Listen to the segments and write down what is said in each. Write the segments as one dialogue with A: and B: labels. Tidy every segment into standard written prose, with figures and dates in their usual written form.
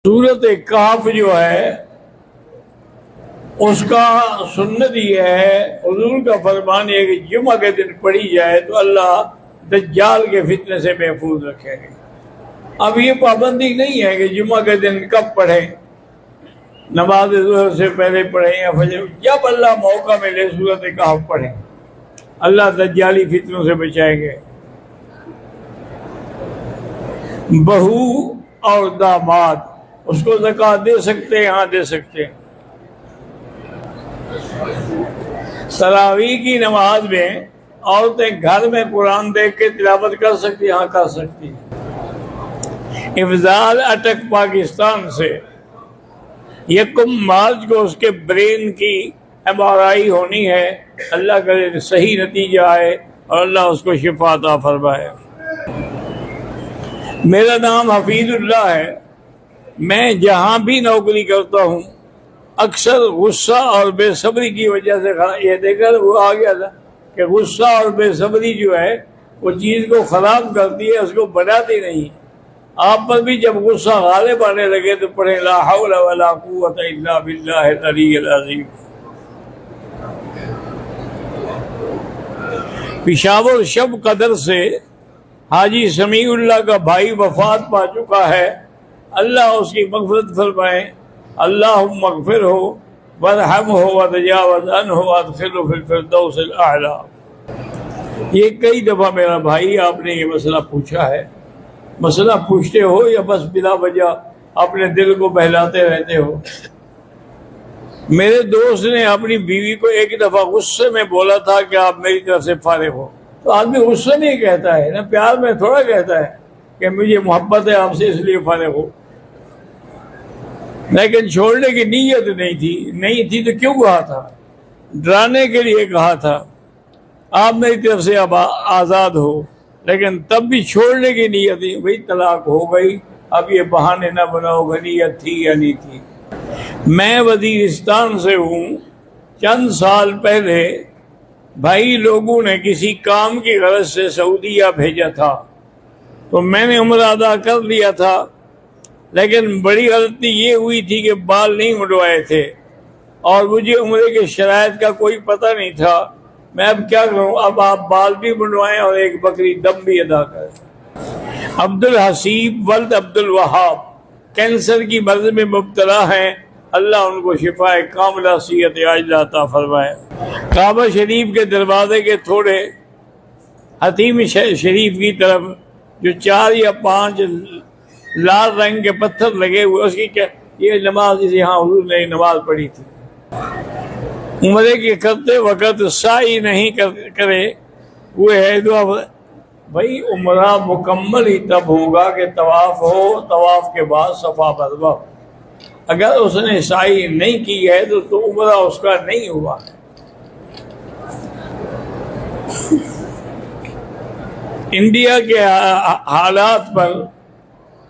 A: सूरत कहफ जो है उसका सुन्नत ये है, हुजूर का फरमान है कि जुमा के दिन पढ़ी जाए तो अल्लाह दज्जाल के फितने से महफूज रखेंगे। अब ये पाबंदी नहीं है कि जुमा के दिन कब पढ़ें, नमाज ज़ोहर से पहले पढ़ें या फजर, जब अल्लाह मौका मिले सूरत कहफ पढ़ें, अल्लाह दज्जाली फितनों से बचाएंगे। बहू और दामाद उसको ज़कात दे सकते हैं, हाँ दे सकते हैं। तरावी की नमाज में औरतें घर में कुरान देख के तिलावत कर सकती, हाँ कर सकती है। इफ्जाल अटक पाकिस्तान से 1 मार्च को उसके ब्रेन की MRI होनी है। अल्लाह करे सही नतीजा आए और अल्लाह उसको शिफा अता फरमाए। मेरा नाम हफीजुल्लाह है। मैं जहाँ भी नौकरी करता हूँ अक्सर गुस्सा और बेसब्री की वजह से ये देखकर वो आ गया था कि गुस्सा और बेसब्री जो है वो चीज़ को ख़राब करती है, उसको बनाती नहीं। आप पर भी जब गुस्सा गालिब आने लगे तो पढ़े ला हौला वला कुव्वता इल्ला बिल्लाहिल अलीय्यिल अज़ीम। पेशावर शब कदर से हाजी समीउल्लाह का भाई वफात पा चुका है। अल्लाह उसकी मग़फ़िरत फरमाए। अल्लाह मग़फ़िर हो वरहम हो वतजावज़ अन्हु वअदखिलहु फिल फ़िरदौसिल आला। ये कई दफ़ा मेरा भाई आपने ये मसला पूछा है। मसला पूछते हो या बस बिला वजह अपने दिल को बहलाते रहते हो? मेरे दोस्त ने अपनी बीवी को एक दफ़ा गुस्से में बोला था कि आप मेरी तरफ से फारिग हो। तो आदमी गुस्से नहीं कहता है ना, प्यार में थोड़ा कहता है कि मुझे मोहब्बत है आपसे इसलिए फारिग हो। लेकिन छोड़ने की नीयत नहीं थी तो क्यों कहा था? डराने के लिए कहा था आप मेरी तरफ से अब आज़ाद हो। लेकिन तब भी छोड़ने की नीयत थी। भाई तलाक हो गई, अब ये बहाने ना बनाओ नीयत थी या नहीं थी। मैं वजीरिस्तान से हूँ। चंद साल पहले भाई लोगों ने किसी काम की गरज से सऊदीया भेजा था, तो मैंने उम्रा अदा कर लिया था। लेकिन बड़ी गलती ये हुई थी कि बाल नहीं मुंडवाए थे और मुझे उम्रे के शराइत का कोई पता नहीं था। मैं अब क्या करूं? अब आप बाल भी मुंडवाएं और एक बकरी दम भी अदा करें। अब्दुल हसीब वल्द अब्दुल वहाब कैंसर की मर्ज में मुब्तला हैं। अल्लाह उनको शिफाए कामिला सिहत आजिला अता फरमाए। काबा शरीफ के दरवाजे के थोड़े हतीम शरीफ की तरफ जो 4 या 5 लाल रंग के पत्थर लगे हुए, उसकी क्या ये नमाज यहाँ हुजूर ने नमाज पढ़ी थी। उम्रे के करते वक़्त साई नहीं करे हुए है दुआ। भाई उम्रा मुकम्मल ही तब होगा कि तवाफ हो, तवाफ के बाद सफा मरवा। अगर उसने साई नहीं की है तो उम्रा उसका नहीं हुआ। इंडिया के हालात पर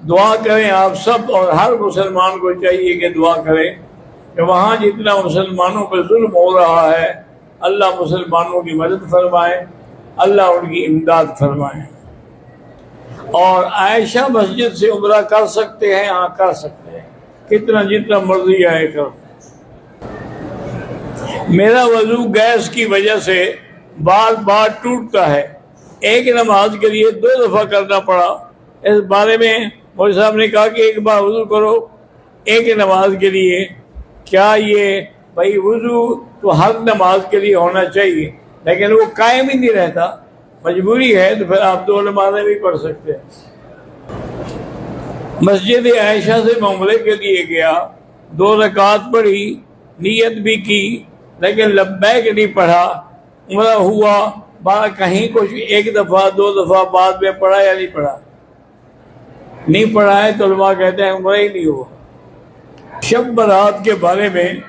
A: दुआ करें आप सब, और हर मुसलमान को चाहिए कि दुआ करें कि वहाँ जितना मुसलमानों पर जुल्म हो रहा है अल्लाह मुसलमानों की मदद फरमाए, अल्लाह उनकी इमदाद फरमाए। और आयशा मस्जिद से उम्रा कर सकते हैं, हाँ कर सकते हैं, कितना जितना मर्जी आए कर। मेरा वजू गैस की वजह से बार बार टूटता है। एक नमाज के लिए 2 दफ़ा करना पड़ा। इस बारे में मौलवी साहब ने कहा कि एक बार वजू करो एक नमाज के लिए। क्या ये भाई वजू तो हर नमाज के लिए होना चाहिए, लेकिन वो कायम ही नहीं रहता, मजबूरी है तो फिर आप 2 नमाजें भी पढ़ सकते हैं। मस्जिद आयशा से मैं उम्रे के लिए गया, 2 रकात पढ़ी, नियत भी की, लेकिन लब्बैक नहीं पढ़ा। उम्रा हुआ बाहर कहीं कुछ 1 दफ़ा 2 दफ़ा बाद में पढ़ा या नहीं पढ़ा? नहीं पढ़ा है तो उलमा कहते हैं उम्रा ही नहीं हुआ। शब बरात के बारे में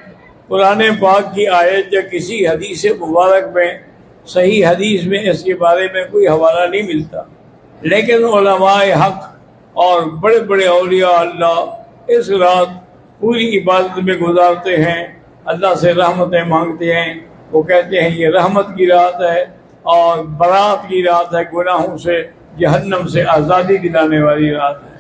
A: कुरान पाक की आयत या किसी हदीस मुबारक में, सही हदीस में इसके बारे में कोई हवाला नहीं मिलता। लेकिन उलमाए हक और बड़े बड़े औलिया अल्लाह इस रात पूरी इबादत में गुजारते हैं, अल्लाह से रहमतें मांगते हैं। वो कहते हैं ये रहमत की रात है और बरात की रात है, गुनाहों से जहन्नम से आज़ादी दिलाने वाली रात है।